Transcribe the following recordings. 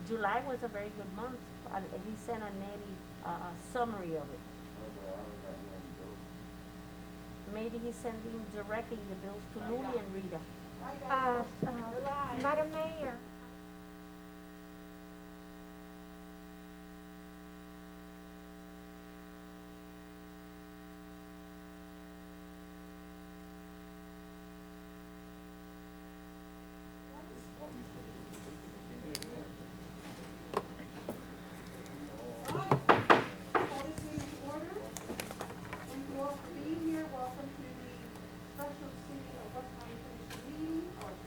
July was a very good month. He sent a Nettie summary of it. Maybe he's sending directly the bills to Luli and Rita. Uh, Madam Mayor.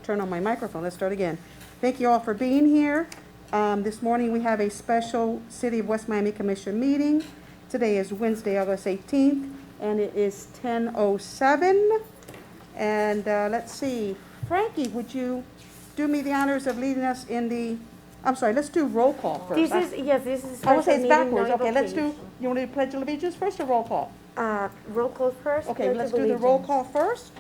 Turn on my microphone. Let's start again. Thank you all for being here. This morning we have a special City of West Miami Commission meeting. Today is Wednesday, August 18th, and it is 10:07. And let's see, Frankie, would you do me the honors of leading us in the, I'm sorry, let's do roll call first. This is I will say special it's meeting backwards. Okay, let's do, notification. you want to do Pledge of Allegiance first or roll call? Roll call first. Okay, Pledge let's of do the roll Allegiance. call first.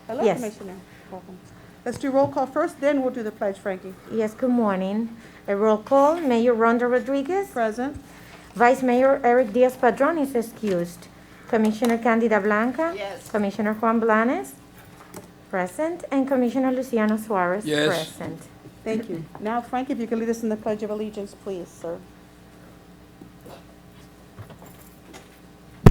Hello, Yes. Commissioner. Welcome. Let's do roll call first, then we'll do the pledge, Frankie. Yes, good morning. A roll call, Mayor Rhonda Rodriguez. Present. Vice Mayor Eric Diaz-Padrón is excused. Commissioner Candida Blanca. Yes. Commissioner Juan Blanes, present. And Commissioner Luciano Suarez, Yes. present. Thank you. Now, Frank, if you could lead us in the Pledge of Allegiance, please, sir. I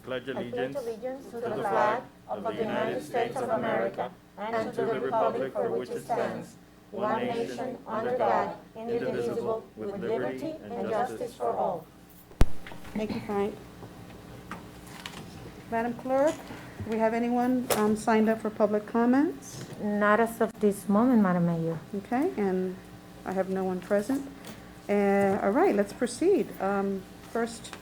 pledge I pledge allegiance allegiance to the the flag flag of of the United States of America and to the republic for which it stands, one nation, under God, indivisible, with liberty and justice for all. Thank you, Frank. Madam Clerk, do we have anyone signed up for public comments? Not as of this moment, Madam Mayor. Okay, and I have no one present. All right, let's proceed. First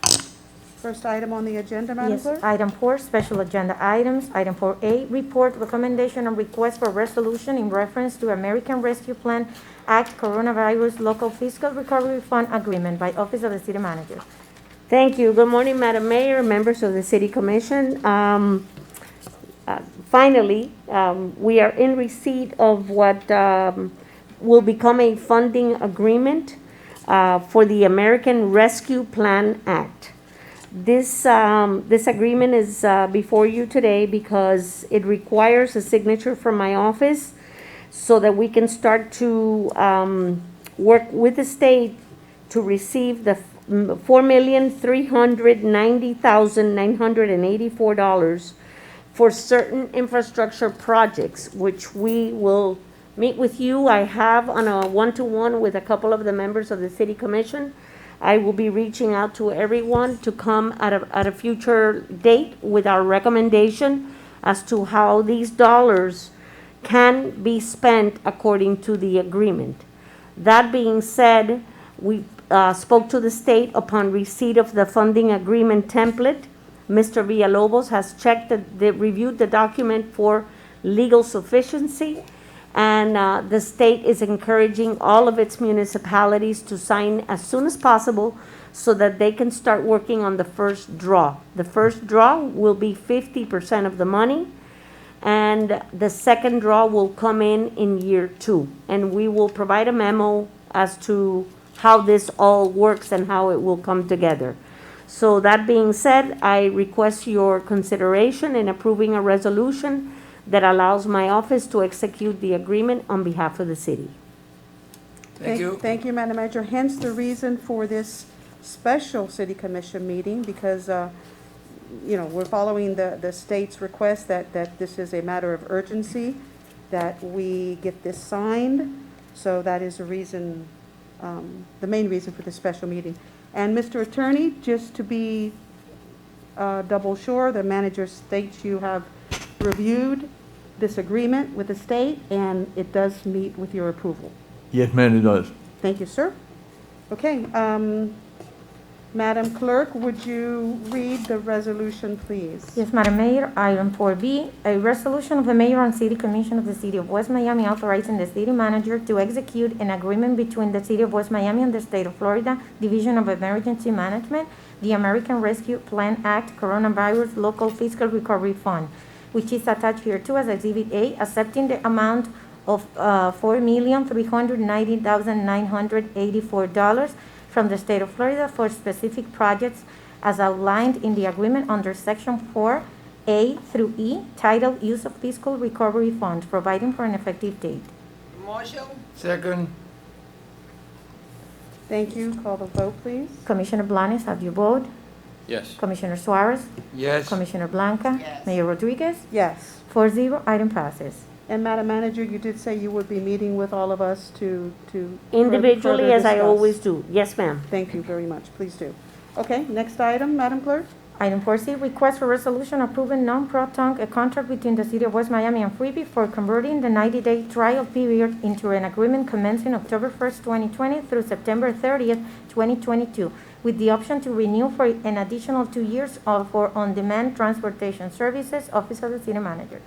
item on the agenda, Madam Yes, Clerk? item 4, special agenda items. Item 4A, report, recommendation, and request for resolution in reference to American Rescue Plan Act Coronavirus Local Fiscal Recovery Fund Agreement by Office of the City Manager. Thank you. Good morning, Madam Mayor, members of the City Commission. Finally, we are in receipt of what will become a funding agreement for the American Rescue Plan Act. This agreement is before you today because it requires a signature from my office so that we can start to work with the state to receive the $4,390,984 for certain infrastructure projects, which we will meet with you. I have on a one-to-one with a couple of the members of the City Commission. I will be reaching out to everyone to come at a future date with our recommendation as to how these dollars can be spent according to the agreement. That being said, we spoke to the state upon receipt of the funding agreement template. Mr. Villalobos has checked, reviewed the document for legal sufficiency, and the state is encouraging all of its municipalities to sign as soon as possible so that they can start working on the first draw. The first draw will be 50% of the money, and the second draw will come in year 2. And we will provide a memo as to how this all works and how it will come together. So that being said, I request your consideration in approving a resolution that allows my office to execute the agreement on behalf of the city. Thank you. Thank you, Madam Manager. Hence the reason for this special City Commission meeting, because, we're following the state's request that this is a matter of urgency, that we get this signed. So that is the reason, the main reason for this special meeting. And Mr. Attorney, just to be double sure, the manager states you have reviewed this agreement with the state, and it does meet with your approval. Yes, ma'am, it does. Thank you, sir. Okay, Madam Clerk, would you read the resolution, please? Yes, Madam Mayor, item 4B, a resolution of the Mayor and City Commission of the City of West Miami authorizing the city manager to execute an agreement between the City of West Miami and the State of Florida Division of Emergency Management, the American Rescue Plan Act Coronavirus Local Fiscal Recovery Fund, which is attached here to as Exhibit A, accepting the amount of $4,390,984 from the state of Florida for specific projects as outlined in the agreement under Section 4A through E, titled Use of Fiscal Recovery Funds, providing for an effective date. Second. Thank you. Call the vote, please. Commissioner Blanes, how do you vote? Yes. Commissioner Suarez? Yes. Commissioner Blanca? Yes. Mayor Rodriguez? Yes. 4-0, item passes. And Madam Manager, you did say you would be meeting with all of us to Individually, further as I discuss. always do. Yes, ma'am. Thank you very much. Please do. Okay, next item, Madam Clerk? Item 4C, request for resolution approving non-proton a contract between the City of West Miami and Freebie for converting the 90-day trial period into an agreement commencing October 1st, 2020 through September 30th, 2022, with the option to renew for an additional 2 years for on-demand transportation services. Office of the City Manager.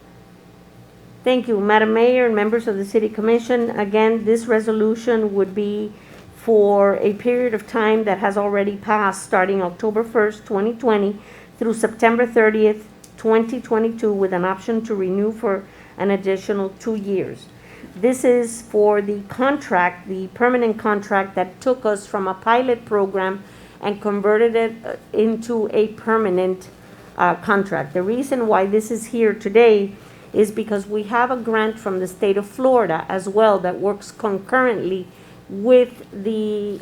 Thank you, Madam Mayor and members of the City Commission. Again, this resolution would be for a period of time that has already passed, starting October 1st, 2020 through September 30th, 2022, with an option to renew for an additional 2 years. This is for the contract, the permanent contract that took us from a pilot program and converted it into a permanent contract. The reason why this is here today is because we have a grant from the state of Florida as well that works concurrently with the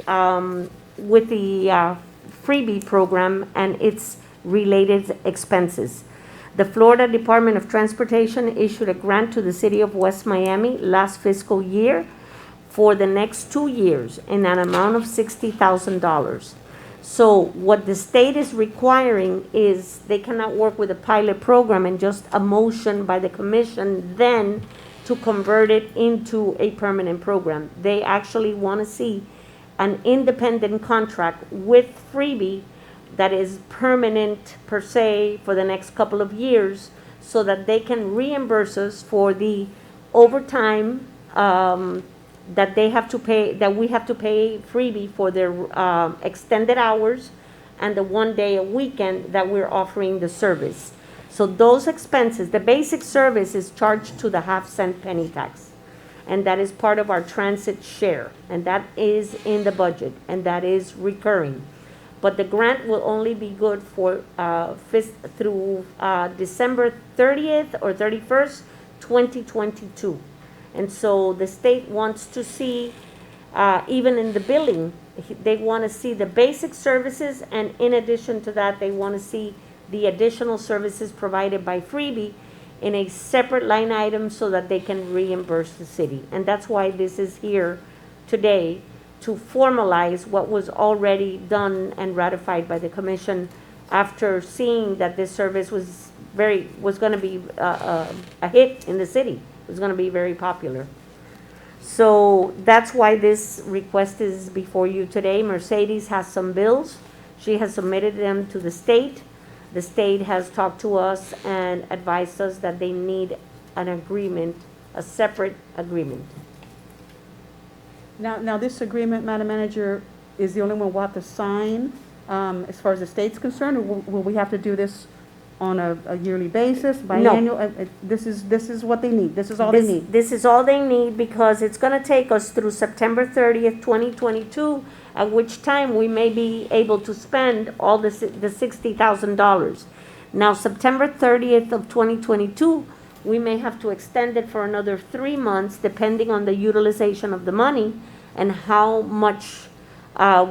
freebie program and its related expenses. The Florida Department of Transportation issued a grant to the City of West Miami last fiscal year for the next 2 years in an amount of $60,000. So what the state is requiring is they cannot work with a pilot program and just a motion by the commission then to convert it into a permanent program. They actually want to see an independent contract with Freebie that is permanent per se for the next couple of years so that they can reimburse us for the overtime that they have to pay, that we have to pay Freebie for their extended hours and the 1 day a weekend that we're offering the service. So those expenses, the basic service is charged to the half-cent penny tax. And that is part of our transit share. And that is in the budget. And that is recurring. But the grant will only be good for through December 30th or 31st, 2022. And so the state wants to see, even in the billing, they want to see the basic services. And in addition to that, they want to see the additional services provided by Freebie in a separate line item so that they can reimburse the city. And that's why this is here today, to formalize what was already done and ratified by the commission after seeing that this service was going to be a hit in the city. It was going to be very popular. So that's why this request is before you today. Mercedes has some bills. She has submitted them to the state. The state has talked to us and advised us that they need an agreement, a separate agreement. Now this agreement, Madam Manager, is the only one we'll have to sign as far as the state's concerned, or will we have to do this on a yearly basis, biannual? This is what they need. This is all they need. This is all they need because it's going to take us through September 30th, 2022, at which time we may be able to spend all the $60,000. Now, September 30th of 2022, we may have to extend it for another 3 months, depending on the utilization of the money and how much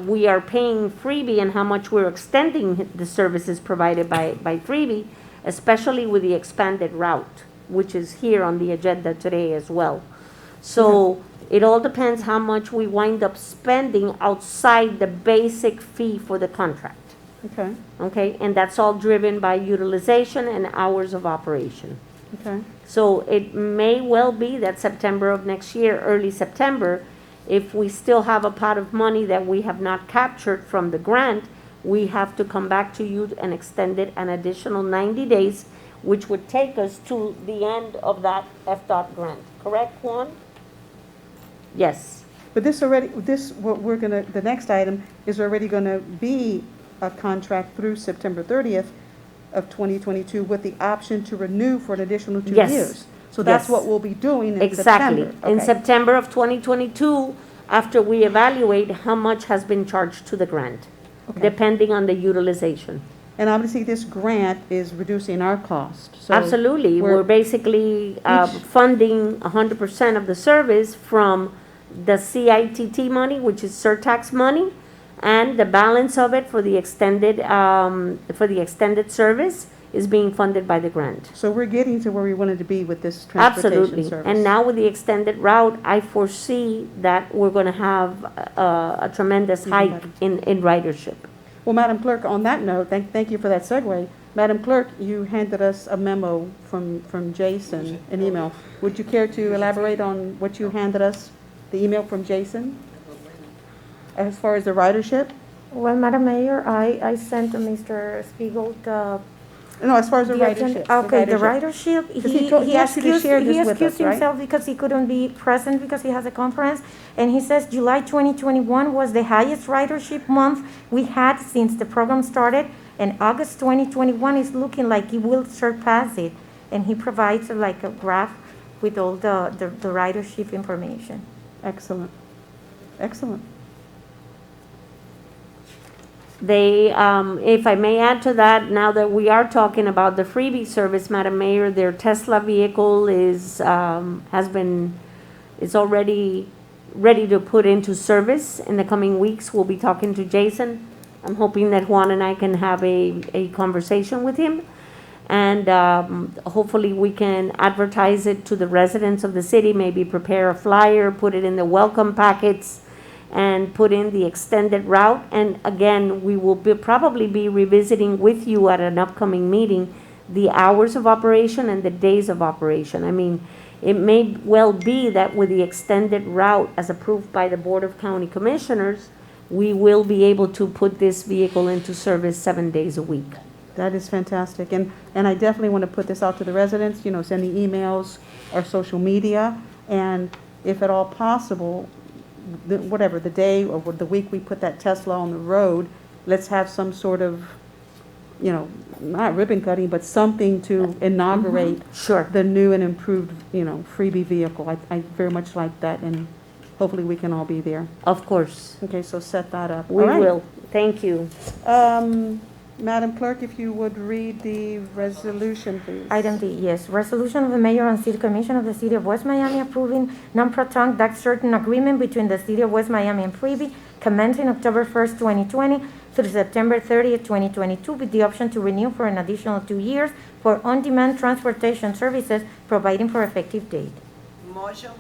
we are paying Freebie and how much we're extending the services provided by Freebie, especially with the expanded route, which is here on the agenda today as well. So it all depends how much we wind up spending outside the basic fee for the contract. Okay, Okay, and that's all driven by utilization and hours of operation. okay. So it may well be that September of next year, early September, if we still have a pot of money that we have not captured from the grant, we have to come back to you and extend it an additional 90 days, which would take us to the end of that FDOT grant. Correct, Juan? Yes. But the next item is already gonna be a contract through September 30th of 2022 with the option to renew for an additional 2 Yes. years. So that's Yes. what we'll be doing in Exactly. September. In Okay. September of 2022, after we evaluate how much has been charged to the grant, Okay. depending on the utilization. And obviously, this grant is reducing our cost, so. Absolutely. We're basically Each- funding 100% of the service from the CITT money, which is surtax money, and the balance of it for the extended service is being funded by the grant. So we're getting to where we wanted to be with this transportation Absolutely. service. And now with the extended route, I foresee that we're going to have a tremendous Even hike better. in ridership. Well, Madam Clerk, on that note, thank you for that segue. Madam Clerk, you handed us a memo from Jason, an email. Would you care to elaborate on what you handed us, the email from Jason? As far as the ridership? Well, Madam Mayor, I sent to Mr. Spiegel the No, as far as the agenda. ridership. Okay, the ridership, Because he asked you to share he this with excused us, right? himself because he couldn't be present because he has a conference. And he says July 2021 was the highest ridership month we had since the program started. And August 2021 is looking like it will surpass it. And he provides like a graph with all the ridership information. Excellent. Excellent. They, if I may add to that, now that we are talking about the freebie service, Madam Mayor, their Tesla vehicle is already ready to put into service in the coming weeks. We'll be talking to Jason. I'm hoping that Juan and I can have a conversation with him. And hopefully we can advertise it to the residents of the city, maybe prepare a flyer, put it in the welcome packets, and put in the extended route. And again, we will probably be revisiting with you at an upcoming meeting the hours of operation and the days of operation. I mean, it may well be that with the extended route as approved by the Board of County Commissioners, we will be able to put this vehicle into service 7 days a week. That is fantastic. And I definitely want to put this out to the residents, sending emails or social media. And if at all possible, whatever, the day or the week we put that Tesla on the road, let's have some sort of, not ribbon cutting, but something to inaugurate Sure. the new and improved, freebie vehicle. I very much like that, and hopefully we can all be there. Of course. Okay, so set that up. We All right. will. Thank you. Madam Clerk, if you would read the resolution, please. Item D, yes, resolution of the mayor and city commission of the city of West Miami approving non-proton tax certain agreement between the city of West Miami and Freebie commencing October 1st, 2020 through September 30th, 2022, with the option to renew for an additional 2 years for on-demand transportation services, providing for effective date. Motion.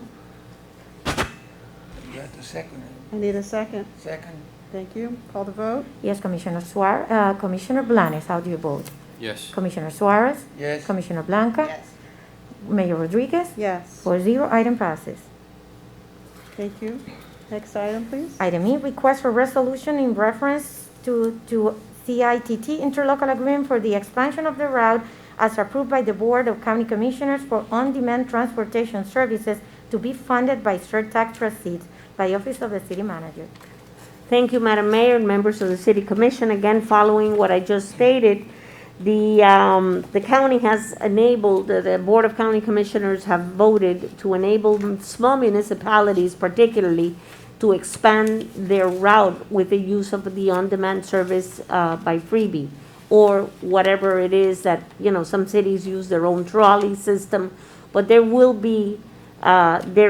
You have to second it. I need a second. Second. Thank you. Call the vote. Yes, Commissioner Commissioner Blanes, how do you vote? Yes. Commissioner Suarez? Yes. Commissioner Blanca? Yes. Mayor Rodriguez? Yes. 4-0, item passes. Thank you. Next item, please. Item E, request for resolution in reference to CITT interlocal agreement for the expansion of the route as approved by the Board of County Commissioners for on-demand transportation services to be funded by Cert tax receipts by Office of the City Manager. Thank you, Madam Mayor and members of the City Commission. Again, following what I just stated, the county has enabled, the Board of County Commissioners have voted to enable small municipalities particularly to expand their route with the use of the on-demand service by Freebie, or whatever it is that, some cities use their own trolley system, but there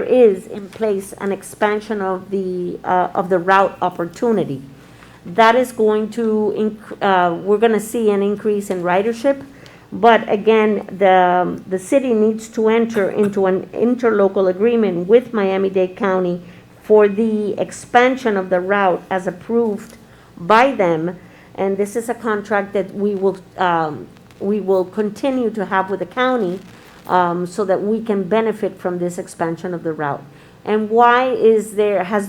is in place an expansion of the route opportunity. That is going to, we're going to see an increase in ridership, but again, the city needs to enter into an interlocal agreement with Miami-Dade County for the expansion of the route as approved by them, and this is a contract that we will continue to have with the county, so that we can benefit from this expansion of the route. And why has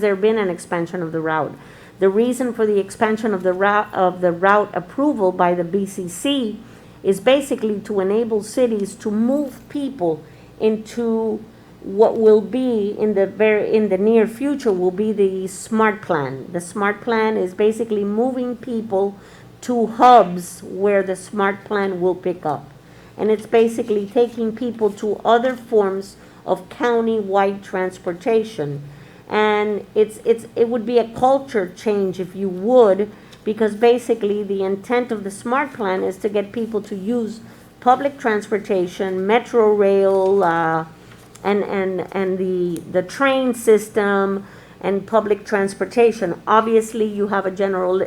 there been an expansion of the route? The reason for the expansion of the route approval by the BCC is basically to enable cities to move people into what will be in the near future will be the SMART plan. The SMART plan is basically moving people to hubs where the SMART plan will pick up. and it's basically taking people to other forms of county-wide transportation. And it would be a culture change, if you would, because basically the intent of the SMART plan is to get people to use public transportation, metro rail, and the train system and public transportation. Obviously, you have a generational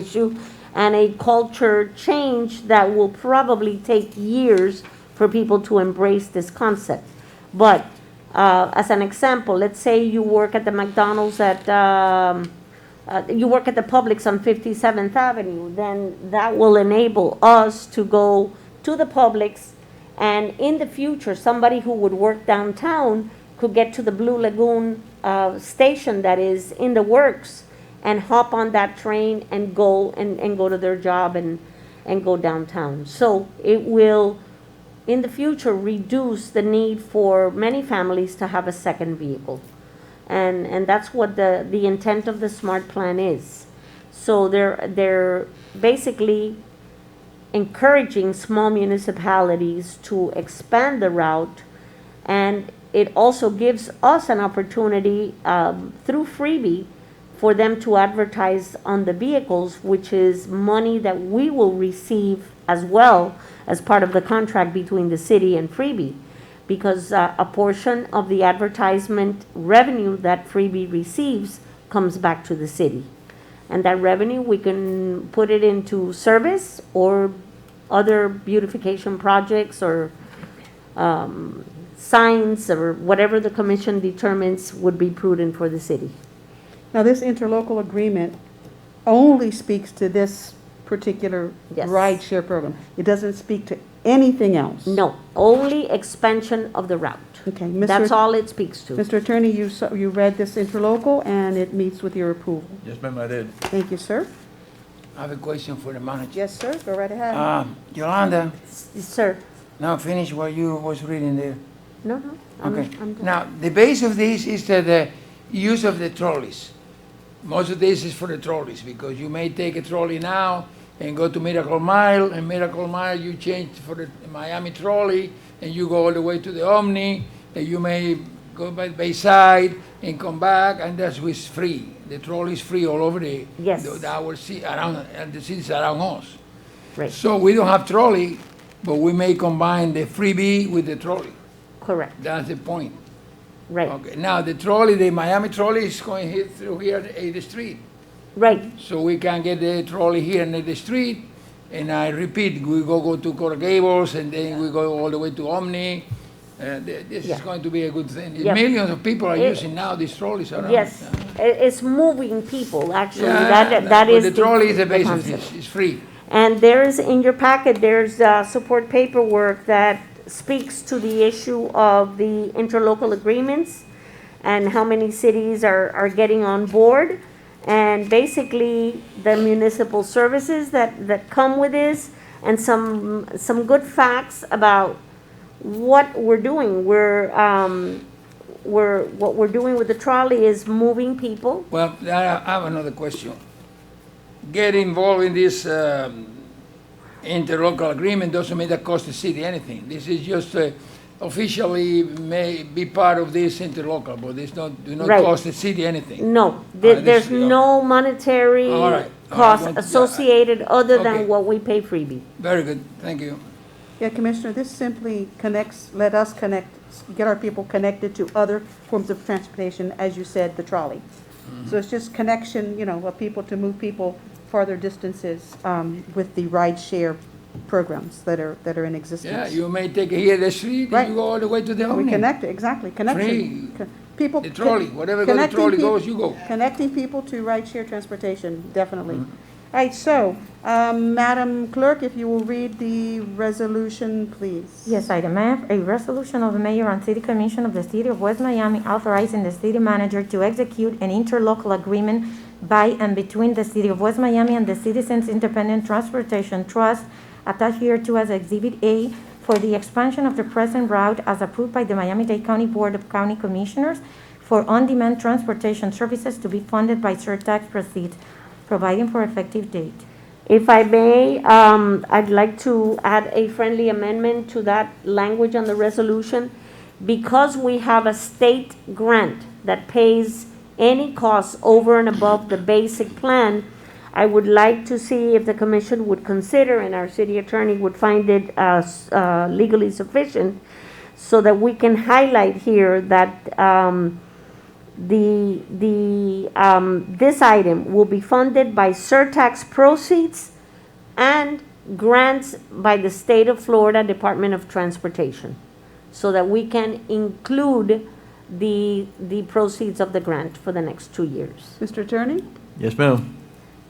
issue and a culture change that will probably take years for people to embrace this concept. But as an example, let's say you work at the McDonald's you work at the Publix on 57th Avenue, then that will enable us to go to the Publix, and in the future, somebody who would work downtown could get to the Blue Lagoon station that is in the works and hop on that train and go to their job and go downtown. So it will, in the future, reduce the need for many families to have a second vehicle. And that's what the intent of the SMART plan is. So they're basically encouraging small municipalities to expand the route, and it also gives us an opportunity through freebie for them to advertise on the vehicles, which is money that we will receive as well as part of the contract between the city and freebie, because a portion of the advertisement revenue that freebie receives comes back to the city. And that revenue, we can put it into service or other beautification projects or signs or whatever the commission determines would be prudent for the city. Now, this interlocal agreement only speaks to this particular Yes. rideshare program. It doesn't speak to anything else. No, only expansion of the route. Okay, That's all it speaks to. Mr. Attorney, you read this interlocal, and it meets with your approval. Yes, ma'am, I did. Thank you, sir. I have a question for the manager. Yes, sir, go right ahead. Yolanda, Sir, now finish what you was reading there. no, I'm Okay. done. Now, the base of this is the use of the trolleys. Most of this is for the trolleys, because you may take a trolley now and go to Miracle Mile, and Miracle Mile you change for the Miami trolley, and you go all the way to the Omni, and you may go by Bayside and come back, and that's what's free. The trolley is free all over Yes. around the cities around us. Right, So we don't have trolley, but we may combine the freebie with the trolley. correct, That's the point. right, Okay, now the trolley, the Miami trolley is going through here at 8th Street. right, So we can get the trolley here in the street, and I repeat, we go to Coral Gables, and then we go all the way to Omni. This Yeah. is going to be a good thing. Yeah. Millions of people are It- using now these trolleys around. yes. It's moving people, actually, Yeah, that but is the trolley is the base of concept. this, it's free. And there's, in your packet, there's support paperwork that speaks to the issue of the interlocal agreements and how many cities are getting on board. And basically, the municipal services that come with this, and some good facts about what we're doing. What we're doing with the trolley is moving people. Well, I have another question. Get involved in this interlocal agreement doesn't mean that cost the city anything. This is just officially may be part of this interlocal, but it's not, do not Right. cost the city anything. No, this- there's yeah. no monetary All right. cost Yeah, associated other Okay. than what we pay freebie. Very good, thank you. Yeah, Commissioner, this simply let us get our people connected to other forms of transportation, as you said, the trolley. So it's just connection, of people to move people farther distances with the rideshare programs that are in existence. Yeah, you may take it here the street, Right. and you go all the way to the We Omni. connect, exactly, connection. People. The trolley, whatever the connecting trolley peop- goes, you go. Connecting people to rideshare transportation, definitely. All right, so, Madam Clerk, if you will read the resolution, please. Yes, item F, a resolution of the mayor and city commission of the city of West Miami authorizing the city manager to execute an interlocal agreement by and between the city of West Miami and the Citizens Independent Transportation Trust attached hereto as Exhibit A for the expansion of the present route as approved by the Miami-Dade County Board of County Commissioners for on-demand transportation services to be funded by Cert tax proceeds, providing for effective date. If I may, I'd like to add a friendly amendment to that language on the resolution. Because we have a state grant that pays any costs over and above the basic plan, I would like to see if the commission would consider, and our city attorney would find it legally sufficient, so that we can highlight here that this item will be funded by surtax proceeds and grants by the state of Florida Department of Transportation, so that we can include the proceeds of the grant for the next 2 years. Mr. Attorney? Yes, ma'am.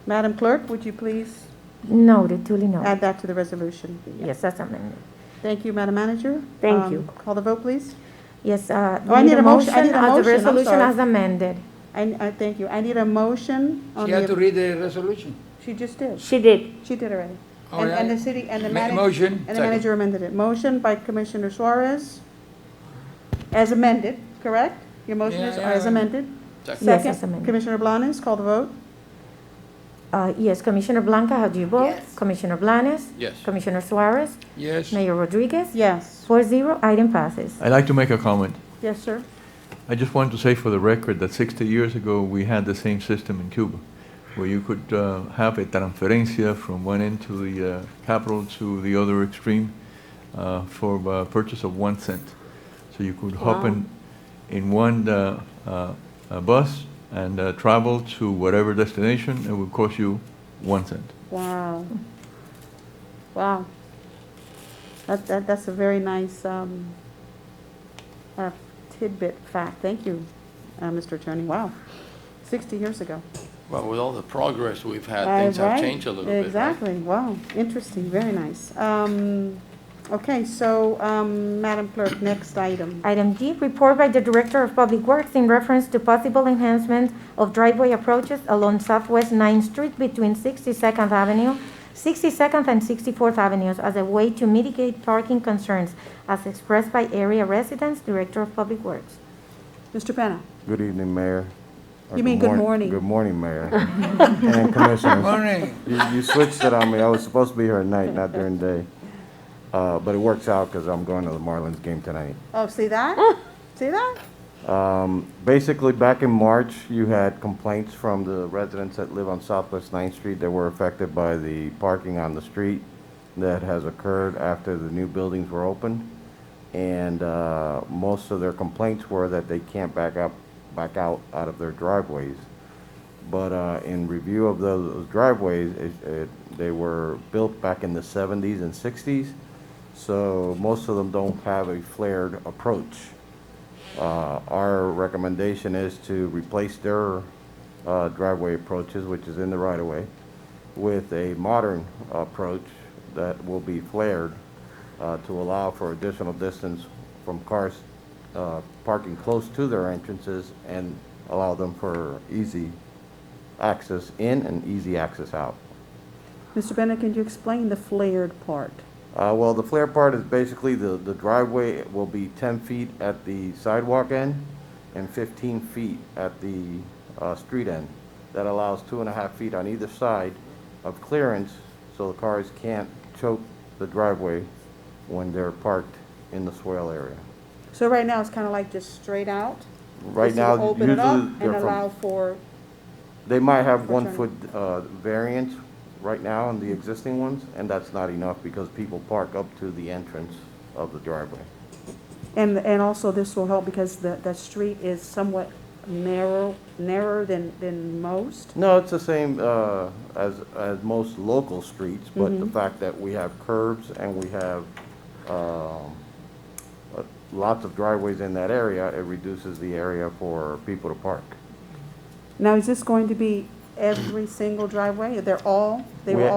Madam Clerk, would you please Noted, duly noted. add that to the resolution? Yes, that's amended. Thank you, Madam Manager. Thank you. Call the vote, please. Yes, I need a motion. I need a of the motion. I'm resolution sorry. as amended. I thank you. I need a motion on She had to the, read the resolution. she just did. She did. She did already. All And right. the city, and the Ma- manager. motion, And the second. manager amended it. Motion by Commissioner Suarez, as amended, correct? Your motion is Yeah, as yeah. amended? Second. Yes, as Second, amended. Commissioner Blanes, call the vote. Yes, Commissioner Blanca, how do you vote? Yes. Commissioner Blanes? Yes. Commissioner Suarez? Yes. Mayor Rodriguez? Yes. 4-0, item passes. I'd like to make a comment. Yes, sir. I just want to say for the record that 60 years ago, we had the same system in Cuba, where you could have a transferencia from one end to the capital to the other extreme for purchase of 1 cent. So you could hop Wow. in one bus and travel to whatever destination. It would cost you 1 cent. Wow. Wow. That's a very nice tidbit fact. Thank you, Mr. Attorney. Wow. 60 years ago. Well, with all the progress we've had, things have Right. changed a little bit. right? Exactly. Wow. Interesting. Very nice. Okay, so, Madam Clerk, next item. Item G, report by the Director of Public Works in reference to possible enhancement of driveway approaches along Southwest 9th Street between 62nd Avenue, 62nd and 64th Avenues as a way to mitigate parking concerns as expressed by area residents, Director of Public Works. Mr. Penna. Good evening, Mayor. Or You mean good morning. Good morning, Mayor. And Commissioners. Morning. You switched it on me. I was supposed to be here at night, not during the day. But it works out because I'm going to the Marlins game tonight. Oh, see that? See that? Basically, back in March, you had complaints from the residents that live on Southwest 9th Street that were affected by the parking on the street that has occurred after the new buildings were opened. And most of their complaints were that they can't back out of their driveways. But in review of those driveways, they were built back in the 70s and 60s, so most of them don't have a flared approach. Our recommendation is to replace their driveway approaches, which is in the right-of-way, with a modern approach that will be flared to allow for additional distance from cars parking close to their entrances and allow them for easy access in and easy access out. Mr. Penna, can you explain the flared part? Well, the flare part is basically the driveway will be 10 feet at the sidewalk end and 15 feet at the street end. That allows 2.5 feet on either side of clearance so the cars can't choke the driveway when they're parked in the swale area. So right now, it's kind of like just straight out? Right Just to now, open it up usually and they're allow from, for, they might have for 1 foot variance right now on the existing ones, and that's not enough because people park up to the entrance of the driveway. and also this will help because the street is somewhat narrower than most? No, it's the same as most local streets, but the fact that we have curbs and we have lots of driveways in that area, it reduces the area for people to park. Now, is this going to be every single driveway? They were all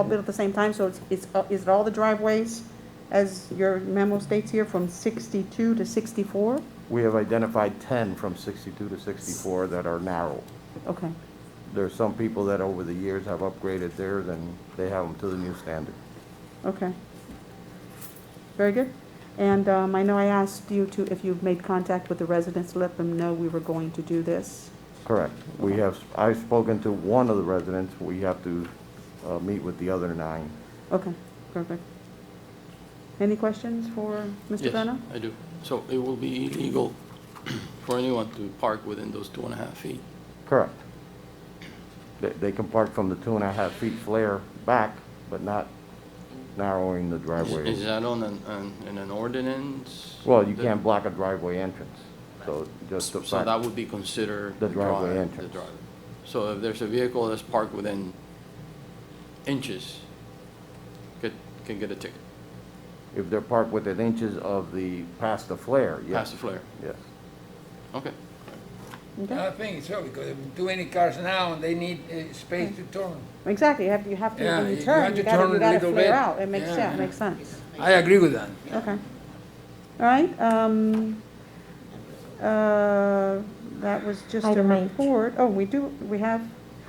built at the same time, so is it all the driveways, as your memo states here, from 62 to 64? We have identified 10 from 62 to 64 that are narrow. Okay, There's some people that over the years have upgraded theirs and they have them to the new standard. okay. Very good. And I know I asked you to, if you've made contact with the residents, let them know we were going to do this. Correct. I've spoken to one of the residents. We have to meet with the other 9. Okay, perfect. Any questions for Mr. Yes, Penna? I do. So it will be illegal for anyone to park within those 2.5 feet? Correct. They can park from the 2.5 feet flare back, but not narrowing the Is driveway. that in an ordinance? Well, you can't block a driveway entrance, so just the So that fact, would be considered The driveway drive- entrance. The drive. So if there's a vehicle that's parked within inches, can get a ticket, if they're parked within inches of past the flare, yes. past the flare? Yes. Okay. I think so, because if too many cars now, and they need space to turn. Exactly, you have to, Yeah, when you you turn, have you to gotta, turn you a gotta little flare bit. out. It makes, Yeah, yeah, yeah. makes sense. I agree with that. Okay. All right, that was just a Item H. report. Oh, we have,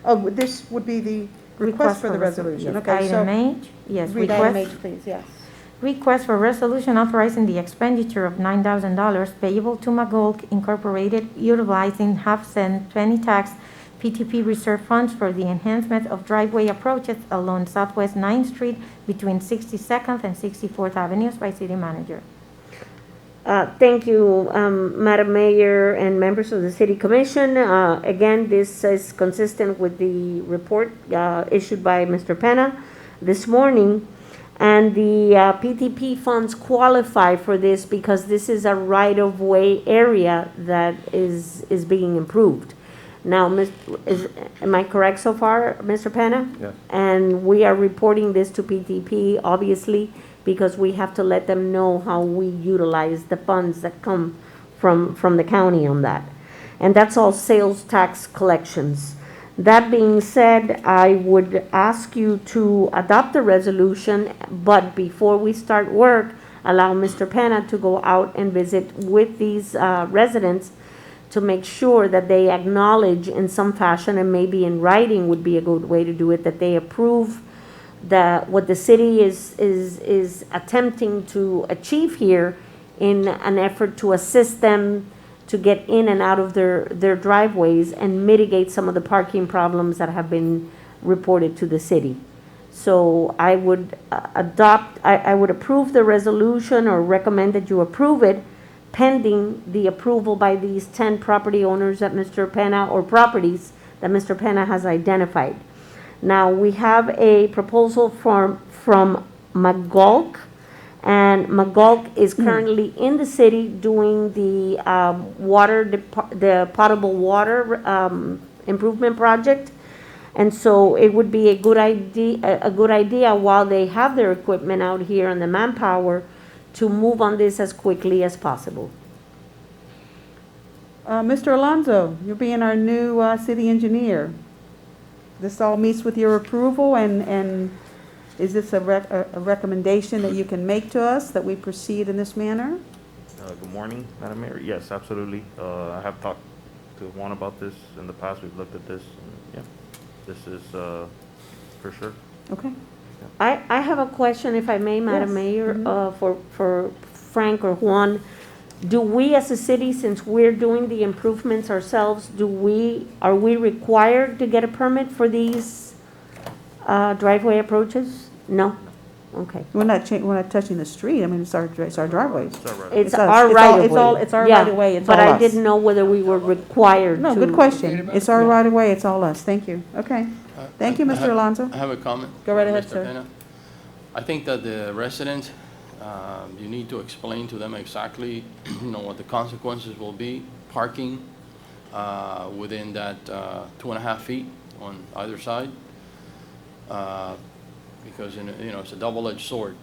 oh, this would be the request for the resolution. Yes. Okay, so. Item H, yes, Read item request, H, please, yes. request for resolution authorizing the expenditure of $9,000 payable to McGolk Incorporated utilizing half-cent 20 tax PTP reserve funds for the enhancement of driveway approaches along Southwest 9th Street between 62nd and 64th Avenues by city manager. Thank you, Madam Mayor and members of the City Commission. Again, this is consistent with the report issued by Mr. Penna this morning. And the PTP funds qualify for this because this is a right-of-way area that is being improved. Now, am I correct so far, Mr. Penna? Yes. And we are reporting this to PTP, obviously, because we have to let them know how we utilize the funds that come from the county on that. And that's all sales tax collections. That being said, I would ask you to adopt the resolution, but before we start work, allow Mr. Penna to go out and visit with these residents to make sure that they acknowledge in some fashion, and maybe in writing would be a good way to do it, that they approve what the city is attempting to achieve here in an effort to assist them to get in and out of their driveways and mitigate some of the parking problems that have been reported to the city. So I would I would approve the resolution or recommend that you approve it pending the approval by these 10 property owners that Mr. Penna, or properties that Mr. Penna has identified. Now, we have a proposal from McGolk, and McGolk is currently in the city doing the the potable water improvement project. And so it would be a good idea while they have their equipment out here and the manpower to move on this as quickly as possible. Mr. Alonso, you're being our new city engineer. This all meets with your approval, and is this a recommendation that you can make to us, that we proceed in this manner? Good morning, Madam Mayor. Yes, absolutely. I have talked to Juan about this in the past. We've looked at this, and yeah, this is for sure. Okay. I have a question, if I may, Madam Yes. Mayor, for Frank or Juan. Do we as a city, since we're doing the improvements ourselves, are we required to get a permit for these driveway approaches? No? Okay. We're not touching the street. I mean, it's our driveways. It's all right. It's us. our It's right all- of it's way. all- it's our Yeah, right of way. It's but all I us. didn't know whether we were required to. No, good question. It's our right of way. It's all us. Thank you. Okay. Thank you, Mr. Alonso. I have a comment. Go right for ahead, Mr. sir. Penna. I think that the residents, you need to explain to them exactly, what the consequences will be, parking within that 2.5 feet on either side. Because, it's a double-edged sword,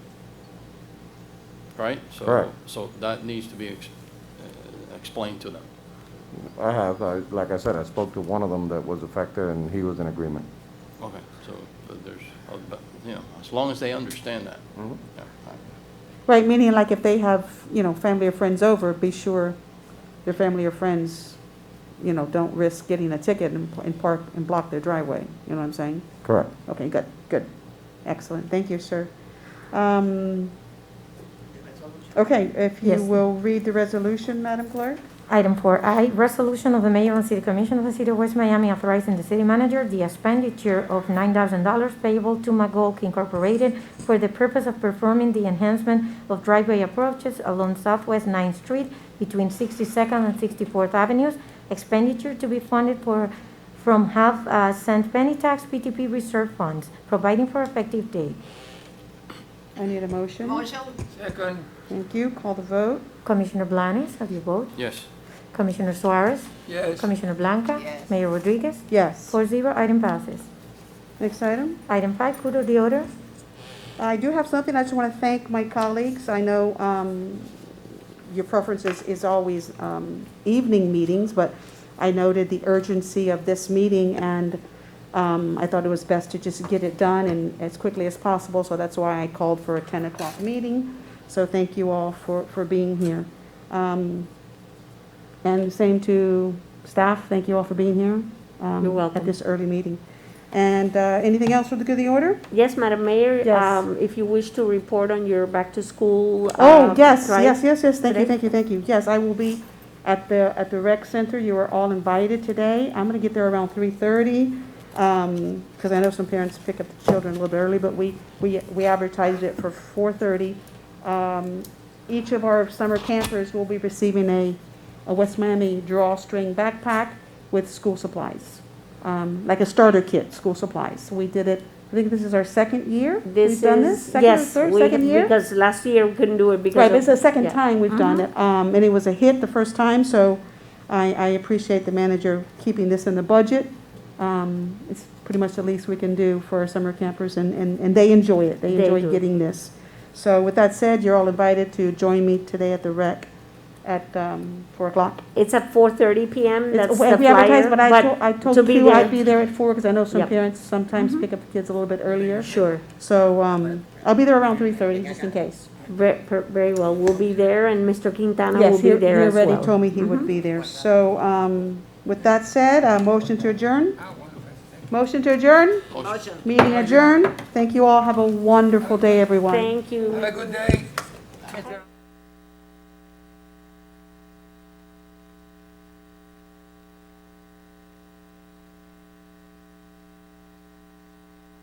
right? Correct. So that needs to be explained to them. I have, like I said, I spoke to one of them that was affected, and he was in agreement. Okay, so there's, as long as they understand that. Mhm. Yeah, Right, meaning like if they have, family or friends over, be sure their family or friends, don't risk getting a ticket and park and block their driveway. You know what I'm saying? Correct. Okay, good. Excellent. Thank you, sir. Okay, if you Yes. will read the resolution, Madam Clerk? Item 4I, resolution of the mayor and city commission of the city of West Miami authorizing the city manager the expenditure of $9,000 payable to Magog Incorporated for the purpose of performing the enhancement of driveway approaches along Southwest 9th Street between 62nd and 64th Avenues. Expenditure to be funded from half-cent penny tax PTP reserve funds, providing for effective date. I need a motion. Second. Thank you. Call the vote. Commissioner Blanes, how do you vote? Yes. Commissioner Suarez? Yes. Commissioner Blanca? Mayor Rodriguez? Yes. 4-0, item passes. Next item. Item 5, Kudo de Order. I do have something. I just want to thank my colleagues. I know your preference is always evening meetings, but I noted the urgency of this meeting, and I thought it was best to just get it done and as quickly as possible, so that's why I called for a 10 o'clock meeting. So thank you all for being here. And same to staff, thank you all for being here. You're welcome. At this early meeting. And anything else for the good of the order? Yes, Madam Mayor. Yes. If you wish to report on your back-to-school. Oh, yes, drive yes. Thank you, today. thank you. Yes, I will be at the rec center. You are all invited today. I'm gonna get there around 3:30, because I know some parents pick up the children a little bit early, but we advertised it for 4:30. Each of our summer campers will be receiving a West Miami drawstring backpack with school supplies, like a starter kit, school supplies. We did it, I think this is our second year we've done this? Second or Yes, third, second year? because last year we couldn't do it because Right, of. it's the second yeah. time we've done it, and it was a hit the first time, so I appreciate the manager keeping this in the budget. It's pretty much the least we can do for our summer campers, and they enjoy it. They They enjoy do. getting this. So with that said, you're all invited to join me today at the rec at 4 o'clock. It's at 4:30 PM, that's the We advertised, flyer, but I told to be you there. I'd be there at 4, because I know some Yep. parents sometimes pick up the kids a little bit earlier. Sure, So I'll be there around 3:30, just in case. very well, we'll be there, and Mr. Quintana Yes, will he be there as well. already told me he would be there. So, with that said, motion to adjourn? Motion to adjourn? Motion. Meeting adjourned. Thank you all. Have a wonderful day, everyone. Thank you. Have a good day.